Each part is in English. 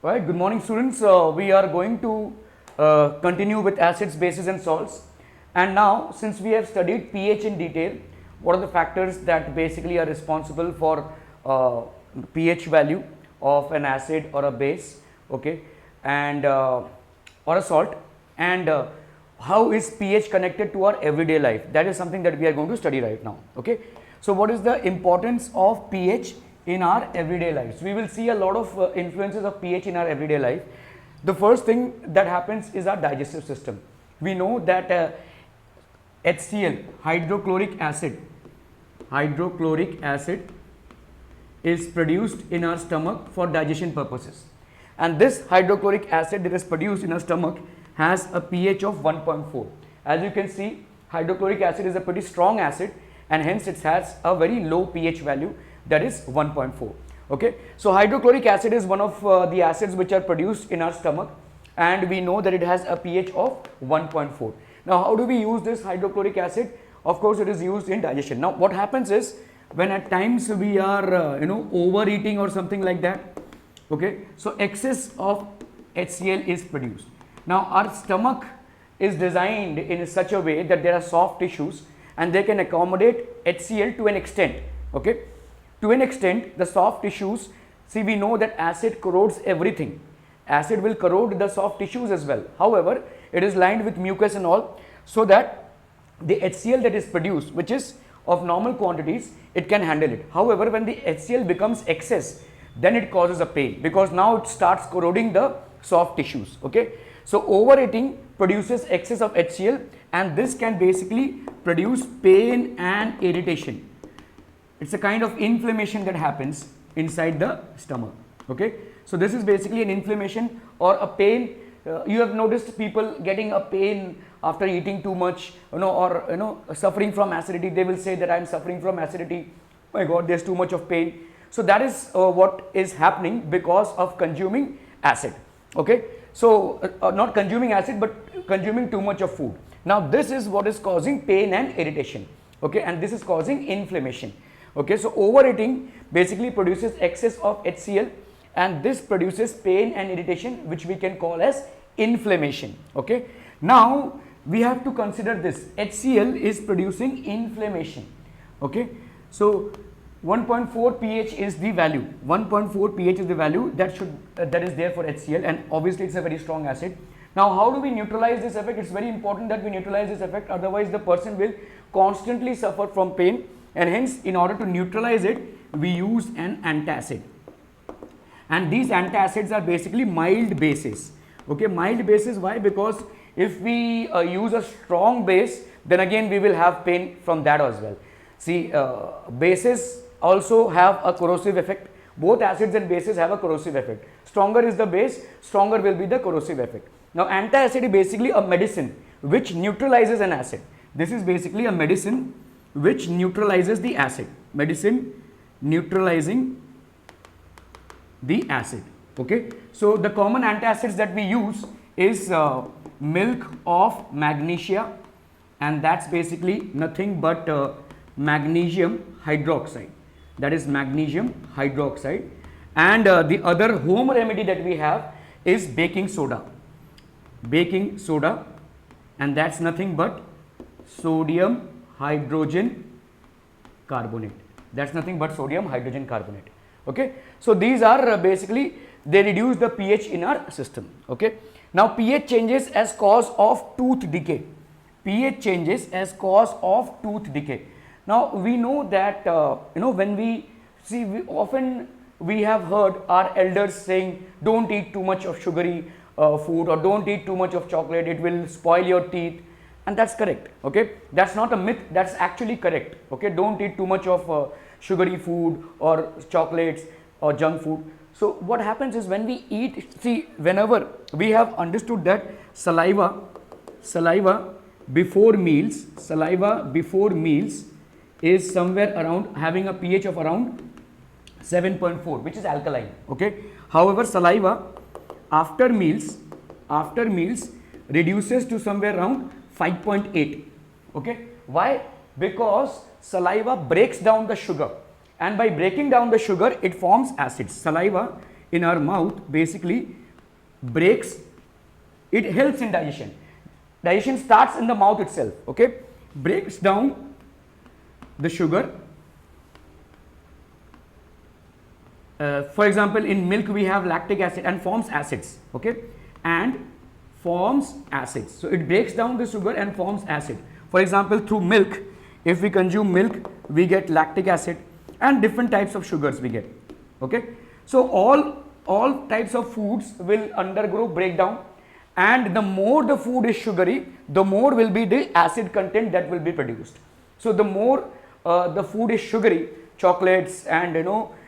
Right, good morning students. We are going to continue with acids, bases and salts. And now since we have studied pH in detail, what are the factors that basically are responsible for pH value of an acid or a base, okay, and or a salt, and how is pH connected to our everyday life? That is something that we are going to study right now, okay. So what is the importance of pH in our everyday lives? We will see a lot of influences of pH in our everyday life. The first thing that happens is our digestive system. We know that HCl, hydrochloric acid is produced in our stomach for digestion purposes, and this hydrochloric acid that is produced in our stomach has a pH of 1.4. As you can see, hydrochloric acid is a pretty strong acid, and hence it has a very low pH value, that is 1.4. okay. So hydrochloric acid is one of the acids which are produced in our stomach, and we know that it has a pH of 1.4. Now how do we use this hydrochloric acid? Of course it is used in digestion. Now what happens is, when at times we are overeating or something like that, okay, so excess of HCl is produced. Now our stomach is designed in such a way that there are soft tissues and they can accommodate HCl to an extent, okay. To an extent, the soft tissues, see, we know that acid corrodes everything. Acid will corrode the soft tissues as well. However, it is lined with mucus and all, so that the HCl that is produced, which is of normal quantities, it can handle it. However, when the HCl becomes excess, then it causes a pain, because now it starts corroding the soft tissues, okay. So overeating produces excess of HCl, and this can basically produce pain and irritation. It's a kind of inflammation that happens inside the stomach, okay. So this is basically an inflammation or a pain. You have noticed people getting a pain after eating too much, or suffering from acidity. They will say that I am suffering from acidity. My God, there's too much of pain. So that is what is happening because of consuming acid, okay. So not consuming acid, but consuming too much of food. Now this is what is causing pain and irritation, okay, and this is causing inflammation. Okay, so overeating basically produces excess of HCl, and this produces pain and irritation, which we can call as inflammation, okay. Now we have to consider this, HCl is producing inflammation, okay. So 1.4 pH is the value, 1.4 pH is the value that is there for HCl, and obviously it's a very strong acid. Now how do we neutralize this effect? It's very important that we neutralize this effect, otherwise the person will constantly suffer from pain. And hence, in order to neutralize it, we use an antacid, and these antacids are basically mild bases, okay. Mild bases, why? Because if we use a strong base, then again we will have pain from that as well. See, bases also have a corrosive effect. Both acids and bases have a corrosive effect. Stronger is the base, stronger will be the corrosive effect. Now antacid is basically a medicine which neutralizes an acid. This is basically a medicine which neutralizes the acid, medicine neutralizing the acid, okay. So the common antacids that we use is milk of magnesia, and that's basically nothing but magnesium hydroxide, that is magnesium hydroxide. And the other home remedy that we have is baking soda, and that's nothing but sodium hydrogen carbonate, that's nothing but sodium hydrogen carbonate, okay. So these are basically, they reduce the pH in our system, okay. Now pH changes as cause of tooth decay, pH changes as cause of tooth decay. Now we know that when we see, we have heard our elders saying, don't eat too much of sugary food, or don't eat too much of chocolate, it will spoil your teeth. And that's correct, okay. That's not a myth, that's actually correct, okay. Don't eat too much of sugary food or chocolates or junk food. So what happens is, when we eat, see, whenever we have understood that saliva before meals is somewhere around having a pH of around 7.4, which is alkaline, okay. However, saliva after meals reduces to somewhere around 5.8, okay. Why? Because saliva breaks down the sugar, and by breaking down the sugar, it forms acids. Saliva in our mouth basically breaks, it helps in digestion. Digestion starts in the mouth itself, okay, breaks down the sugar. For example, in milk we have lactic acid and forms acids, okay, and forms acids. So it breaks down the sugar and forms acid. For example, through milk, if we consume milk, we get lactic acid and different types of sugars we get, okay. So all types of foods will undergo breakdown, and the more the food is sugary, the more will be the acid content that will be produced. So the more the food is sugary, chocolates and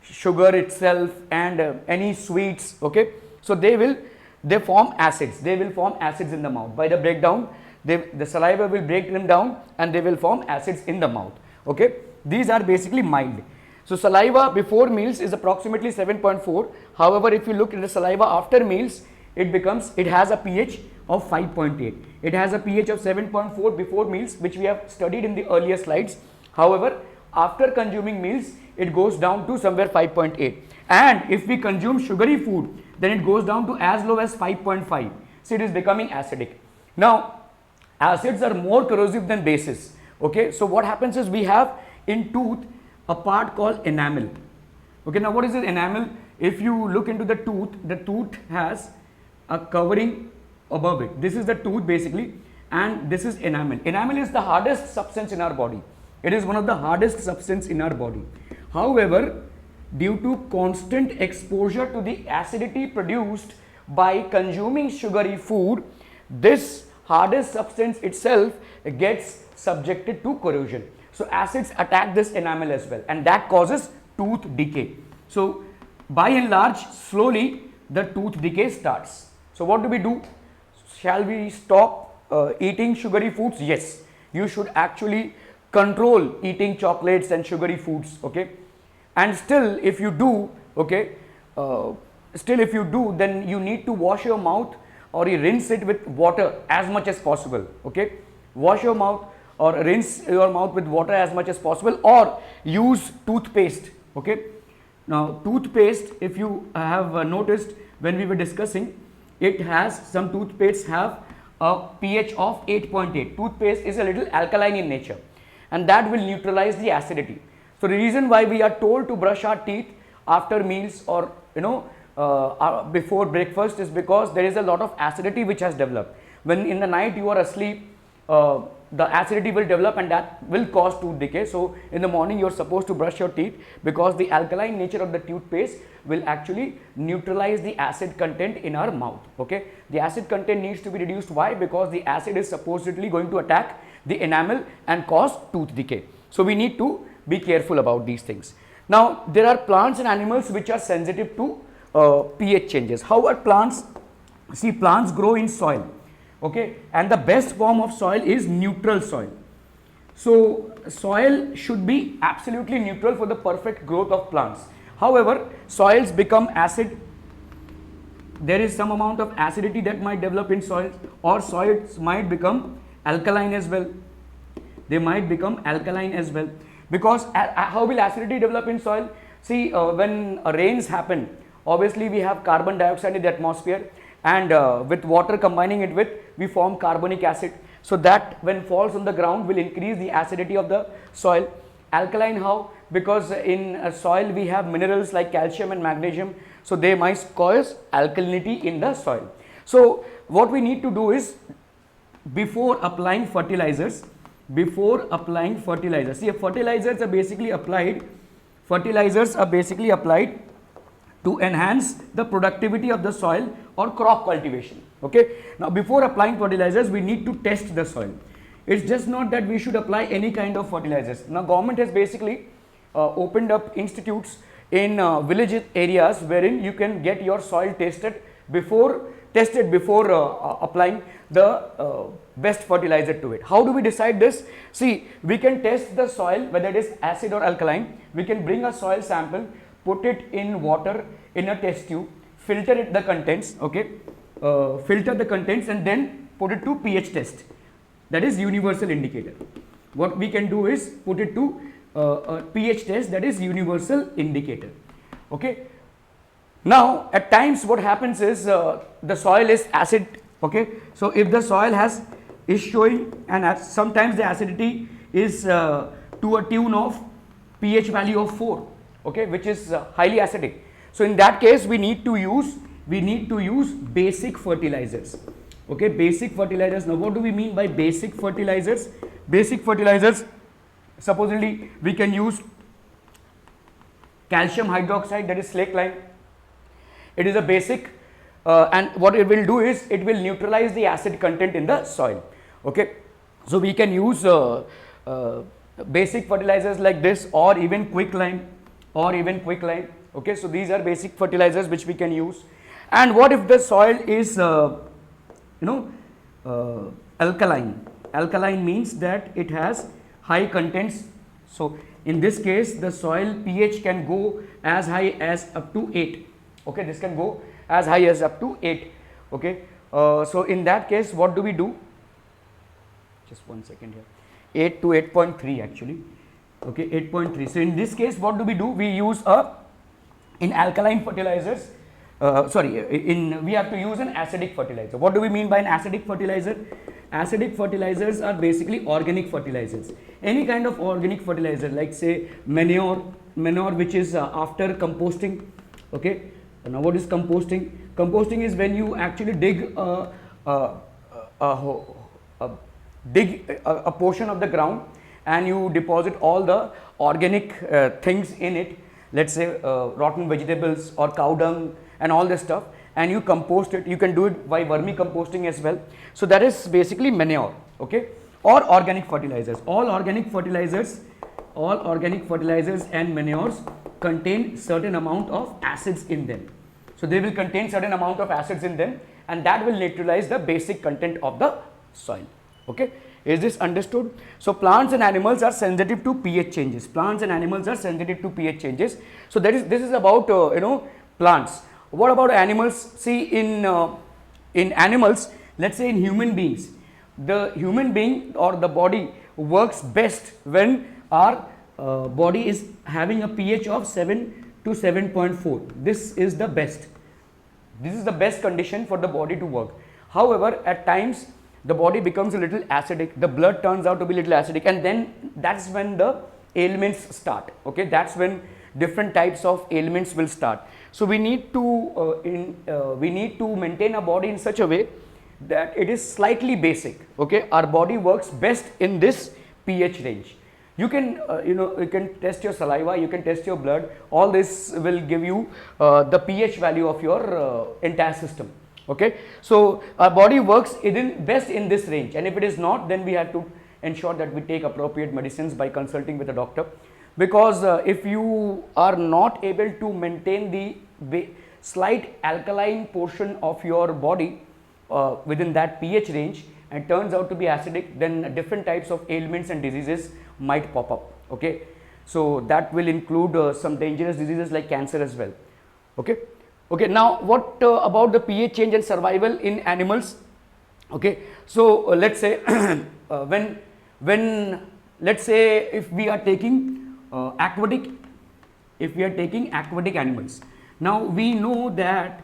sugar itself and any sweets, okay, so they form acids, they will form acids in the mouth. By the breakdown, the saliva will break them down and they will form acids in the mouth, okay. These are basically mild. So saliva before meals is approximately 7.4. However, if you look at the saliva after meals, it has a pH of 5.8. It has a pH of 7.4 before meals, which we have studied in the earlier slides. However, after consuming meals, it goes down to somewhere 5.8. And if we consume sugary food, then it goes down to as low as 5.5. So it is becoming acidic. Now, acids are more corrosive than bases, okay. So what happens is we have in tooth a part called enamel, okay. Now what is this enamel? If you look into the tooth has a covering above it. This is the tooth basically, and this is enamel. Enamel is the hardest substance in our body. It is one of the hardest substance in our body. However, due to constant exposure to the acidity produced by consuming sugary food, this hardest substance itself gets subjected to corrosion. So acids attack this enamel as well, and that causes tooth decay. So by and large, slowly the tooth decay starts. So what do we do? Shall we stop eating sugary foods? Yes, you should actually control eating chocolates and sugary foods, okay. And still if you do, okay, then you need to wash your mouth or you rinse it with water as much as possible, okay. Wash your mouth or rinse your mouth with water as much as possible, or use toothpaste, okay. Now toothpaste, if you have noticed when we were discussing, some toothpastes have a pH of 8.8. Toothpaste is a little alkaline in nature, and that will neutralize the acidity. So the reason why we are told to brush our teeth after meals or before breakfast is because there is a lot of acidity which has developed. When in the night you are asleep, the acidity will develop and that will cause tooth decay. So in the morning you are supposed to brush your teeth, because the alkaline nature of the toothpaste will actually neutralize the acid content in our mouth, okay. The acid content needs to be reduced. Why? Because the acid is supposedly going to attack the enamel and cause tooth decay. So we need to be careful about these things. Now there are plants and animals which are sensitive to pH changes. How are plants? See, plants grow in soil, okay, and the best form of soil is neutral soil. So soil should be absolutely neutral for the perfect growth of plants. However, soils become acid. There is some amount of acidity that might develop in soils, or soils might become alkaline as well. They might become alkaline as well, because how will acidity develop in soil? See, when rains happen, obviously we have carbon dioxide in the atmosphere, and with water combining it with, we form carbonic acid. So that when falls on the ground will increase the acidity of the soil. Alkaline how? Because in soil we have minerals like calcium and magnesium, so they might cause alkalinity in the soil. So what we need to do is, before applying fertilizers, see, fertilizers are basically applied to enhance the productivity of the soil or crop cultivation, okay. Now before applying fertilizers, we need to test the soil. It's just not that we should apply any kind of fertilizers. Now government has basically opened up institutes in village areas wherein you can get your soil tested before applying the best fertilizer to it. How do we decide this? See, we can test the soil whether it is acid or alkaline. We can bring a soil sample, put it in water in a test tube, filter the contents, okay, and then put it to pH test, that is universal indicator. What we can do is put it to a pH test, that is universal indicator, okay. Now at times what happens is the soil is acid, okay. So if the soil is showing, and sometimes the acidity is to a tune of pH value of 4, okay, which is highly acidic. So in that case we need to use basic fertilizers, okay, basic fertilizers. Now what do we mean by basic fertilizers? Basic fertilizers, supposedly we can use calcium hydroxide, that is slake lime. It is a basic and what it will do is it will neutralize the acid content in the soil, okay. So we can use basic fertilizers like this, or even quicklime, okay. So these are basic fertilizers which we can use. And what if the soil is alkaline? Alkaline means that it has high contents. So in this case the soil pH can go as high as up to 8, okay. This can go as high as up to 8, okay. So in that case what do we do? Just one second here. 8 to 8.3 actually, okay, 8.3. So in this case what do? We use in alkaline fertilizers, we have to use an acidic fertilizer. What do we mean by an acidic fertilizer? Acidic fertilizers are basically organic fertilizers. Any kind of organic fertilizer, like say manure which is after composting, okay. Now what is composting? Composting is when you actually dig a portion of the ground and you deposit all the organic things in it, let's say rotten vegetables or cow dung and all this stuff, and you compost it. You can do it by vermicomposting as well. So that is basically manure, okay, or organic fertilizers. All organic fertilizers and manures contain certain amount of acids in them. So they will contain certain amount of acids in them, and that will neutralize the basic content of the soil, okay. Is this understood? So plants and animals are sensitive to pH changes. So this is about plants. What about animals? See, in animals, let's say in human beings, the human being or the body works best when our body is having a pH of 7 to 7.4. This is the best condition for the body to work. However, at times the body becomes a little acidic, the blood turns out to be a little acidic, and then that's when the ailments start, okay. That's when different types of ailments will start. So we need to maintain a body in such a way that it is slightly basic, okay. Our body works best in this pH range. You can you can test your saliva, you can test your blood. All this will give you the pH value of your entire system, okay. So our body works best in this range, and if it is not, then we have to ensure that we take appropriate medicines by consulting with a doctor, because if you are not able to maintain the slight alkaline portion of your body within that pH range and turns out to be acidic, then different types of ailments and diseases might pop up, okay. So that will include some dangerous diseases like cancer as well, okay. Okay, now what about the pH change and survival in animals? Okay, so let's say when let's say if we are taking aquatic animals. Now we know that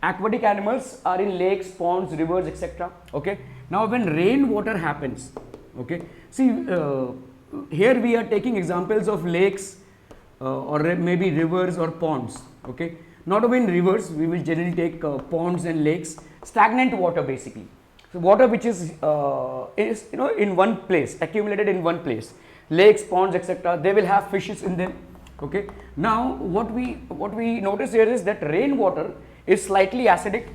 aquatic animals are in lakes, ponds, rivers, etc. Okay, now when rainwater happens, okay, see here we are taking examples of lakes or maybe rivers or ponds, okay. Not only in rivers, we will generally take ponds and lakes, stagnant water basically. So water which is in one place, accumulated in one place, lakes, ponds, etc. They will have fishes in them, okay. Now what we notice here is that rainwater is slightly acidic.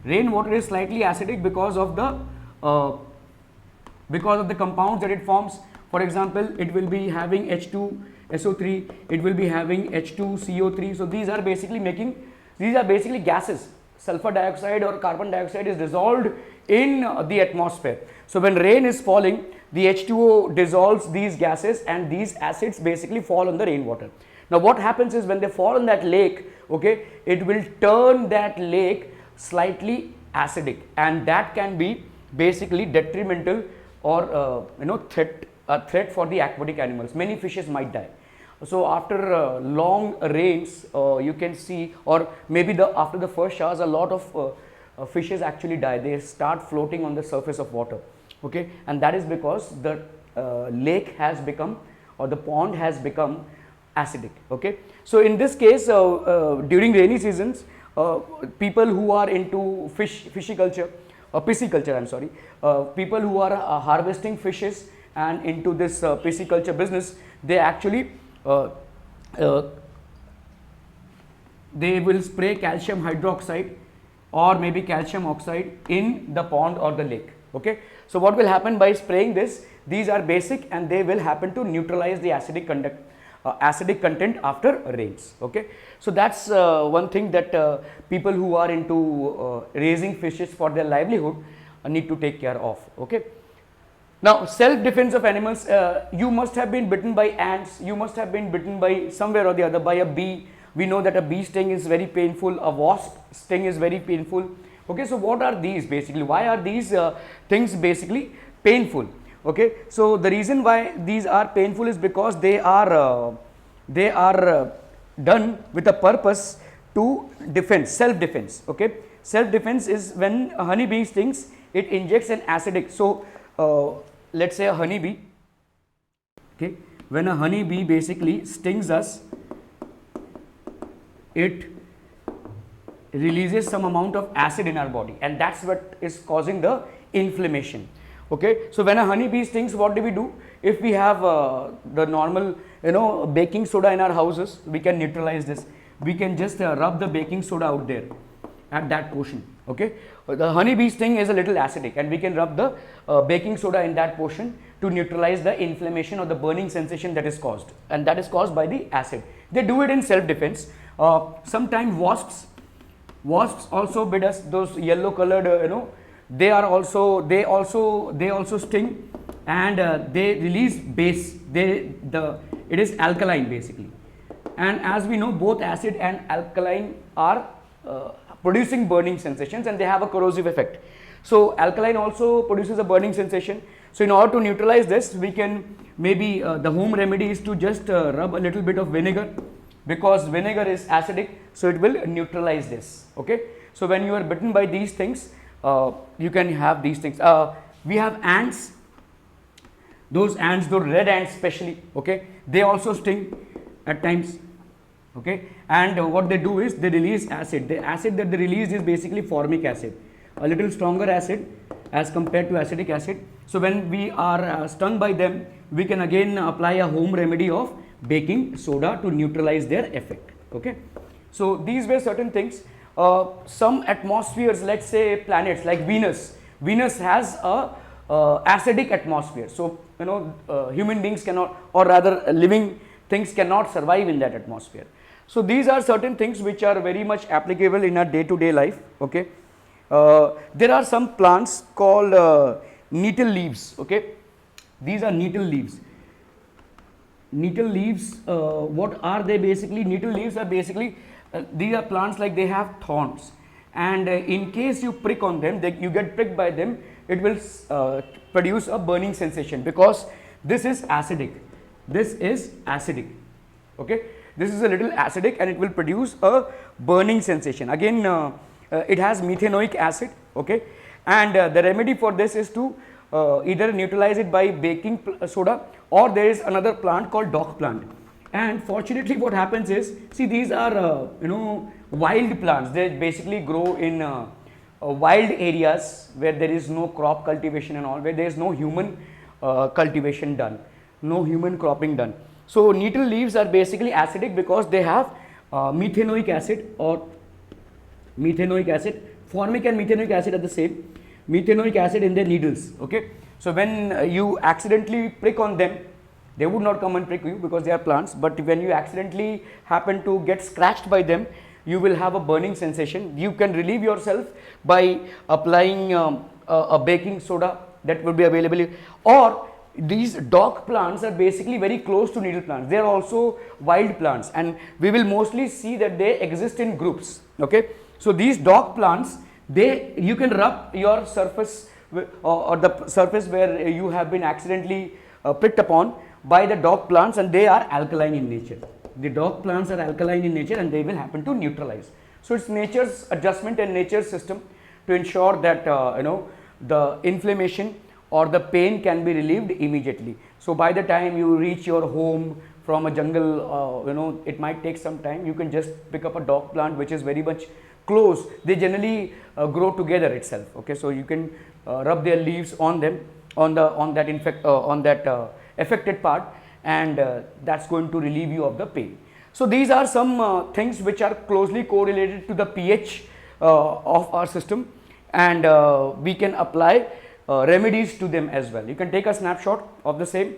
Rainwater is slightly acidic because of the compounds that it forms. For example, it will be having H2SO3, it will be having H2CO3. So these are basically gases. Sulfur dioxide or carbon dioxide is dissolved in the atmosphere. So when rain is falling, the H2O dissolves these gases and these acids basically fall on the rainwater. Now what happens is when they fall on that lake, okay, it will turn that lake slightly acidic, and that can be basically detrimental or threat for the aquatic animals. Many fishes might die. So after long rains, you can see, or maybe after the first showers, a lot of fishes actually die. They start floating on the surface of water. Okay, and that is because the lake has become, or the pond has become acidic. Okay, so in this case, during rainy seasons, people who are into pisciculture, pisciculture, I'm sorry, people who are harvesting fishes and into this pisciculture business, they actually they will spray calcium hydroxide or maybe calcium oxide in the pond or the lake. Okay, so what will happen by spraying this? These are basic and they will happen to neutralize the acidic content after rains. Okay, so that's one thing that people who are into raising fishes for their livelihood need to take care of. Okay, now self-defense of animals, you must have been bitten by ants, you must have been bitten by somewhere or the other by a bee. We know that a bee sting is very painful, a wasp sting is very painful. Okay, so what are these basically? Why are these things basically painful? Okay, so the reason why these are painful is because they are done with a purpose to defense, self-defense. Okay, self-defense is when a honeybee stings, it injects an acidic. So let's say a honeybee. Okay, when a honeybee basically stings us, it releases some amount of acid in our body, and that's what is causing the inflammation. Okay, so when a honeybee stings, what do? If we have the normal, baking soda in our houses, we can neutralize this. We can just rub the baking soda out there at that portion. Okay, the honeybee sting is a little acidic, and we can rub the baking soda in that portion to neutralize the inflammation or the burning sensation that is caused, and that is caused by the acid. They do it in self-defense. Sometimes wasps also bit us. Those yellow colored, they also sting, and they release base. It is alkaline basically, and as we know, both acid and alkaline are producing burning sensations, and they have a corrosive effect. So alkaline also produces a burning sensation. So in order to neutralize this, we can maybe the home remedy is to just rub a little bit of vinegar, because vinegar is acidic, so it will neutralize this. Okay, so when you are bitten by these things, you can have these things. We have ants. Those red ants especially, okay, they also sting at times. Okay, and what they do is they release acid. The acid that they release is basically formic acid, a little stronger acid as compared to acetic acid. So when we are stung by them, we can again apply a home remedy of baking soda to neutralize their effect. Okay, so these were certain things. Some atmospheres, let's say planets like Venus has a acidic atmosphere. So human beings cannot, or rather living things cannot survive in that atmosphere. So these are certain things which are very much applicable in our day-to-day life. Okay, there are some plants called nettle leaves. Okay, these are nettle leaves. Nettle leaves, what are they basically? Nettle leaves are basically these are plants like they have thorns, and in case you prick on them, you get pricked by them, it will produce a burning sensation, because this is acidic. This is acidic. Okay, this is a little acidic, and it will produce a burning sensation. Again, it has methanoic acid. Okay, and the remedy for this is to either neutralize it by baking soda, or there is another plant called dock plant. And fortunately what happens is, see, these are wild plants. They basically grow in wild areas where there is no crop cultivation and all, where there is no human cultivation done, no human cropping done. So nettle leaves are basically acidic because they have methanoic acid, or methanoic acid. Formic and methanoic acid are the same. Methanoic acid in their needles. Okay, so when you accidentally prick on them, they would not come and prick you because they are plants, but when you accidentally happen to get scratched by them, you will have a burning sensation. You can relieve yourself by applying a baking soda that will be available, or these dock plants are basically very close to nettle plants. They are also wild plants, and we will mostly see that they exist in groups. Okay, so these dock plants, you can rub your surface or the surface where you have been accidentally pricked upon by the dog plants, and they are alkaline in nature. The dog plants are alkaline in nature and they will happen to neutralize. So it's nature's adjustment and nature's system to ensure that the inflammation or the pain can be relieved immediately. So by the time you reach your home from a jungle, it might take some time. You can just pick up a dog plant which is very much close. They generally grow together itself. Okay, so you can rub their leaves on them, on that affected part, and that's going to relieve you of the pain. So these are some things which are closely correlated to the pH of our system, and we can apply remedies to them as well. You can take a snapshot of the same.